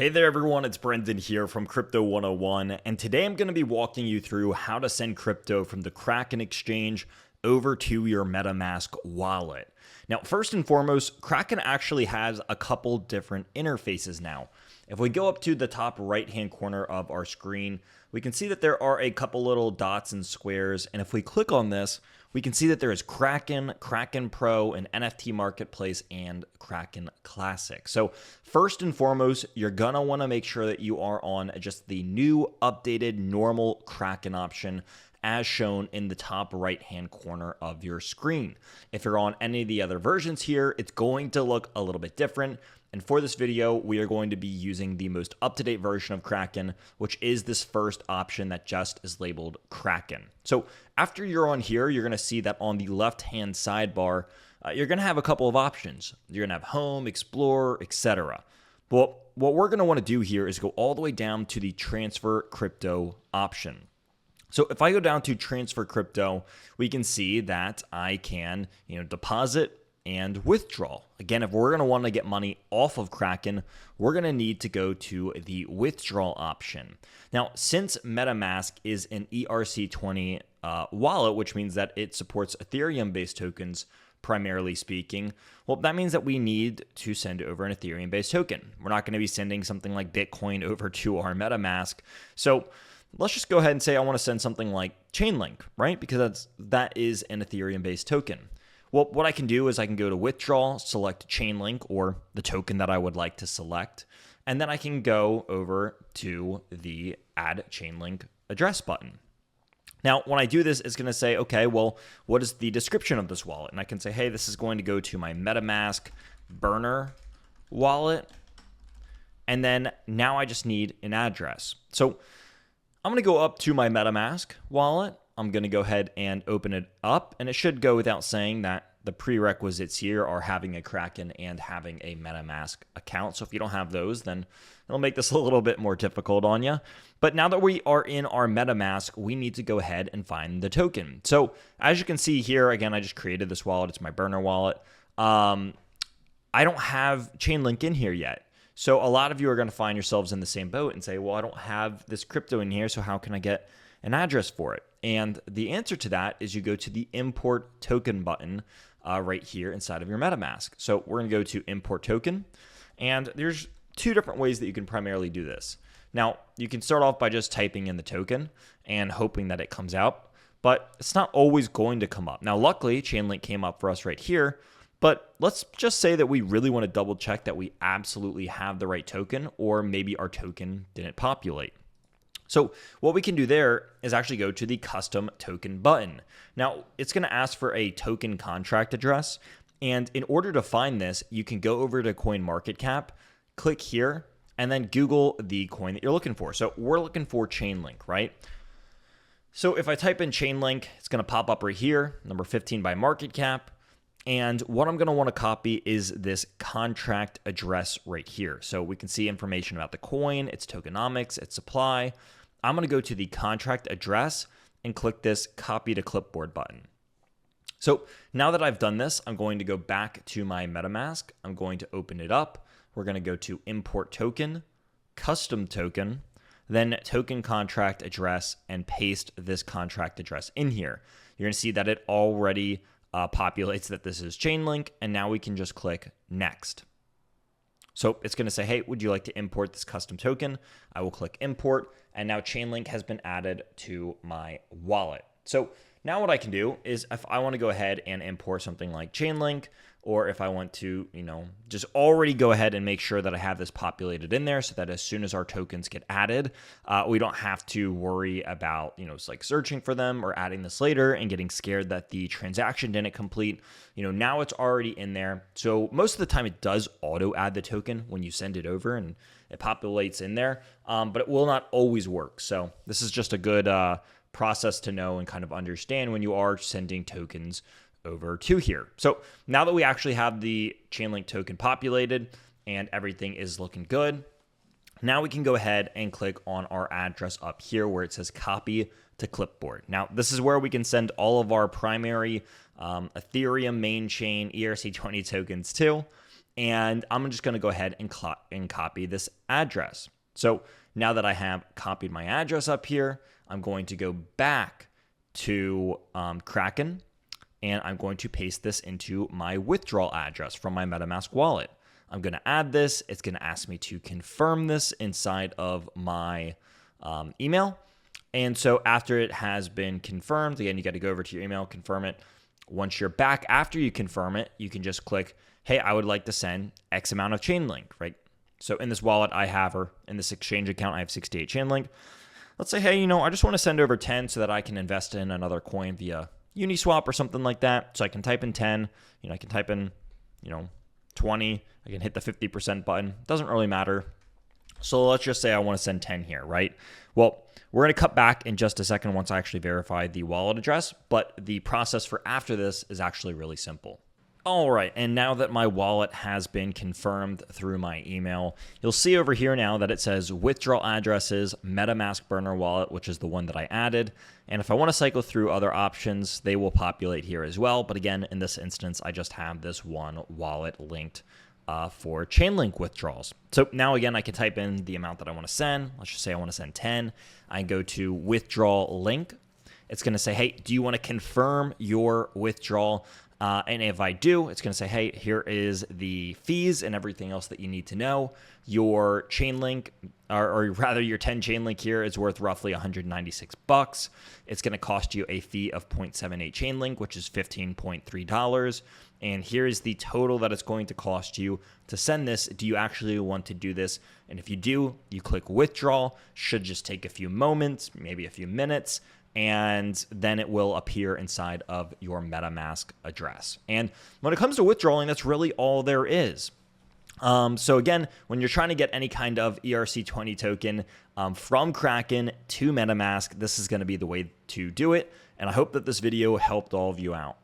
Hey there everyone, it's Brendan here from Crypto 101, and today I'm going to be walking you through how to send crypto from the Kraken exchange over to your Metamask wallet. Now, first and foremost, Kraken actually has a couple different interfaces now. If we go up to the top right-hand corner of our screen, we can see that there are a couple little dots and squares, and if we click on this, we can see that there is Kraken, Kraken Pro, an NFT marketplace, and Kraken Classic. So first and foremost, you're going to want to make sure that you are on just the new updated normal Kraken option as shown in the top right-hand corner of your screen. If you're on any of the other versions here, it's going to look a little bit different. And for this video, we are going to be using the most up-to-date version of Kraken, which is this first option that just is labeled Kraken. So after you're on here, you're going to see that on the left-hand sidebar, you're going to have a couple of options. You're going to have Home, Explore, etc. But what we're going to want to do here is go all the way down to the Transfer Crypto option. So if I go down to Transfer Crypto, we can see that I can, deposit and withdraw. Again, if we're going to want to get money off of Kraken, we're going to need to go to the withdrawal option. Now, since Metamask is an ERC20 wallet, which means that it supports Ethereum-based tokens, primarily speaking, well, that means that we need to send over an Ethereum-based token. We're not going to be sending something like Bitcoin over to our Metamask. So let's just go ahead and say I want to send something like Chainlink, right? Because that is an Ethereum-based token. Well, what I can do is I can go to withdraw, select Chainlink or the token that I would like to select, and then I can go over to the Add Chainlink Address button. Now, when I do this, it's going to say, okay, well, what is the description of this wallet? And I can say, hey, this is going to go to my Metamask burner wallet, and then now I just need an address. So I'm going to go up to my Metamask wallet. I'm going to go ahead and open it up, and it should go without saying that the prerequisites here are having a Kraken and having a MetaMask account. So if you don't have those, then it'll make this a little bit more difficult on you. But now that we are in our MetaMask, we need to go ahead and find the token. So as you can see here, again, I just created this wallet. It's my burner wallet. I don't have Chainlink in here yet. So a lot of you are going to find yourselves in the same boat and say, well, I don't have this crypto in here, so how can I get an address for it? And the answer to that is you go to the Import Token button right here inside of your MetaMask. So we're going to go to Import Token, and there's two different ways that you can primarily do this. Now, you can start off by just typing in the token and hoping that it comes out, but it's not always going to come up. Now, luckily, Chainlink came up for us right here, but let's just say that we really want to double check that we absolutely have the right token, or maybe our token didn't populate. So what we can do there is actually go to the custom token button. Now, it's going to ask for a token contract address. And in order to find this, you can go over to CoinMarketCap, click here, and then Google the coin that you're looking for. So we're looking for Chainlink, right? So if I type in Chainlink, it's going to pop up right here, number 15 by market cap. And what I'm going to want to copy is this contract address right here. So we can see information about the coin, its tokenomics, its supply. I'm going to go to the contract address and click this copy to clipboard button. So now that I've done this, I'm going to go back to my MetaMask. I'm going to open it up. We're going to go to import token, custom token, then token contract address, and paste this contract address in here. You're going to see that it already populates that this is Chainlink, and now we can just click next. So it's going to say, hey, would you like to import this custom token? I will click import, and now Chainlink has been added to my wallet. So now what I can do is if I want to go ahead and import something like Chainlink, or if I want to, just already go ahead and make sure that I have this populated in there so that as soon as our tokens get added, we don't have to worry about, it's like searching for them or adding this later and getting scared that the transaction didn't complete. Now it's already in there. So most of the time it does auto add the token when you send it over and it populates in there, but it will not always work. So this is just a good process to know and kind of understand when you are sending tokens over to here. So now that we actually have the Chainlink token populated and everything is looking good, now we can go ahead and click on our address up here where it says copy to clipboard. Now, this is where we can send all of our primary Ethereum main chain ERC20 tokens to. and I'm just going to go ahead and copy this address. So now that I have copied my address up here, I'm going to go back to Kraken, and I'm going to paste this into my withdrawal address from my MetaMask wallet. I'm going to add this. It's going to ask me to confirm this inside of my email. And so after it has been confirmed, again, you got to go over to your email, confirm it. Once you're back after you confirm it, you can just click, hey, I would like to send X amount of Chainlink, right? So in this wallet I have, or in this exchange account, I have 68 Chainlink. Let's say, hey, I just want to send over 10 so that I can invest in another coin via Uniswap or something like that. So I can type in 10, I can type in, 20, I can hit the 50% button. Doesn't really matter. So let's just say I want to send 10 here, right? Well, we're going to cut back in just a second once I actually verify the wallet address, but the process for after this is actually really simple. All right, and now that my wallet has been confirmed through my email, you'll see over here now that it says withdrawal addresses, MetaMask burner wallet, which is the one that I added. And if I want to cycle through other options, they will populate here as well. But again, in this instance, I just have this one wallet linked for Chainlink withdrawals. So now again, I can type in the amount that I want to send. Let's just say I want to send 10. I go to withdrawal link. It's going to say, hey, do you want to confirm your withdrawal? And if I do, it's going to say, hey, here is the fees and everything else that you need to know. Your Chainlink, or rather your 10 Chainlink here is worth roughly $196. It's going to cost you a fee of 0.78 Chainlink, which is $15.3. And here is the total that it's going to cost you to send this. Do you actually want to do this? And if you do, you click withdraw. Should just take a few moments, maybe a few minutes, and then it will appear inside of your MetaMask address. And when it comes to withdrawing, that's really all there is. So again, when you're trying to get any kind of ERC20 token from Kraken to MetaMask, this is going to be the way to do it. And I hope that this video helped all of you out.